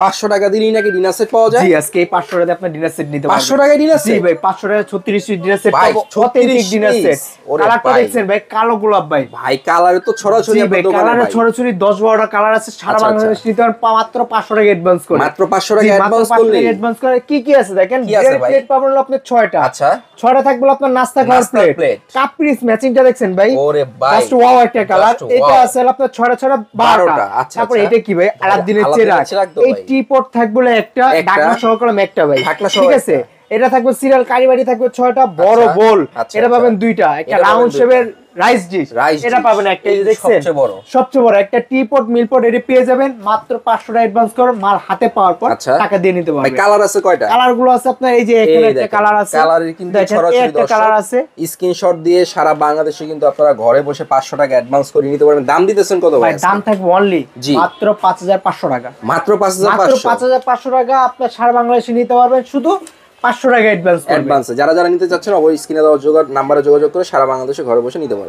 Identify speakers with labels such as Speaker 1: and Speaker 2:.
Speaker 1: 500 টাকা দিলেই নাকি ডিনার সেট পাওয়া যায়?
Speaker 2: জি, আজকে এই 500 টাকায় আপনি ডিনার সেট নিতে পারবেন।
Speaker 1: 500 টাকায় ডিনার সেট?
Speaker 2: জি ভাই, 500 টাকায় 36 পিস ডিনার সেট
Speaker 1: ভাই,
Speaker 2: পাবো।
Speaker 1: 36
Speaker 2: ডিনার সেট।
Speaker 1: পিস? ওরে
Speaker 2: কালারটা
Speaker 1: ভাই।
Speaker 2: দেখছেন ভাই, কালো গোলাপ ভাই।
Speaker 1: ভাই কালারে তো ছড়াছড়ি
Speaker 2: জি
Speaker 1: আপনার
Speaker 2: ভাই,
Speaker 1: দোকানে
Speaker 2: কালারে
Speaker 1: ভাই।
Speaker 2: ছড়াছড়ি 10-12টা কালার আছে। সারা
Speaker 1: আচ্ছা,
Speaker 2: বাংলাদেশ নিতে পারেন মাত্র 500 টাকা অ্যাডভান্স করে।
Speaker 1: মাত্র 500 টাকা
Speaker 2: জি, মাত্র
Speaker 1: অ্যাডভান্স
Speaker 2: 500
Speaker 1: করলেই?
Speaker 2: টাকা অ্যাডভান্স করে। কি কি আছে দেখেন,
Speaker 1: কি আছে ভাই?
Speaker 2: প্লেট পাবেন হলো আপনার 6টা।
Speaker 1: আচ্ছা।
Speaker 2: 6টা থাকবে হলো আপনার নাস্তা খাওয়ার
Speaker 1: নাস্তার
Speaker 2: প্লেট।
Speaker 1: প্লেট।
Speaker 2: কাপ পিস ম্যাচিংটা দেখছেন ভাই?
Speaker 1: ওরে ভাই।
Speaker 2: জাস্ট ওয়াও একটা কালার।
Speaker 1: Just
Speaker 2: এটা
Speaker 1: wow।
Speaker 2: আছে হলো আপনার 6টা
Speaker 1: 12টা।
Speaker 2: 12টা।
Speaker 1: আচ্ছা,
Speaker 2: তারপর
Speaker 1: আচ্ছা।
Speaker 2: এটা কি ভাই? আলাদিনের
Speaker 1: আলাদিনের
Speaker 2: চেরাগ।
Speaker 1: চেরাগ তো
Speaker 2: এই
Speaker 1: ভাই।
Speaker 2: টি-পট থাকবে হলো একটা, ঢাকনা সহকারে একটা ভাই।
Speaker 1: ঢাকনা সহ
Speaker 2: ঠিক আছে?
Speaker 1: একটা।
Speaker 2: এটা থাকবে সিরিয়াল কারিবাড়ি থাকবে 6টা বড়
Speaker 1: আচ্ছা,
Speaker 2: গোল।
Speaker 1: আচ্ছা,
Speaker 2: এটা
Speaker 1: আচ্ছা।
Speaker 2: পাবেন 2টা। একটা
Speaker 1: এটা পাবেন
Speaker 2: রাউন্ড
Speaker 1: 2টা।
Speaker 2: শেপের রাইস ডিশ।
Speaker 1: Rice
Speaker 2: এটা
Speaker 1: dish।
Speaker 2: পাবেন একটা, এই যে
Speaker 1: এই
Speaker 2: দেখছেন?
Speaker 1: সবচেয়ে বড়।
Speaker 2: সবচেয়ে বড় একটা টি-পট মিলপট এটা পেয়ে যাবেন মাত্র 500 টাকা অ্যাডভান্স করে, মাল হাতে পাওয়ার পর
Speaker 1: আচ্ছা।
Speaker 2: টাকা দিয়ে নিতে
Speaker 1: ভাই
Speaker 2: পারবেন।
Speaker 1: কালার আছে কয়টা?
Speaker 2: কালার গুলো আছে আপনার, এই যে এখানে একটা কালার আছে।
Speaker 1: কালারের কিন্তু
Speaker 2: দেখেন, এই
Speaker 1: ছড়াছড়ি
Speaker 2: একটা কালার আছে।
Speaker 1: স্ক্রিনশট দিয়ে সারা বাংলাদেশে কিন্তু আপনারা ঘরে বসে 500 টাকা অ্যাডভান্স করে নিতে পারবেন। দাম দিতেছেন কত ভাই?
Speaker 2: ভাই দাম থাকবে অনলি
Speaker 1: জি।
Speaker 2: মাত্র 5500 টাকা।
Speaker 1: মাত্র
Speaker 2: মাত্র
Speaker 1: 5500।
Speaker 2: 5500 টাকা আপনার সারা বাংলাদেশে নিতে পারবেন, শুধু 500 টাকা অ্যাডভান্স করবেন।
Speaker 1: অ্যাডভান্সে যারা যারা নিতে চাচ্ছেন অবশ্যই স্ক্রিনে দেওয়া নাম্বারে যোগাযোগ করে সারা বাংলাদেশে ঘরে বসে নিতে পারবেন।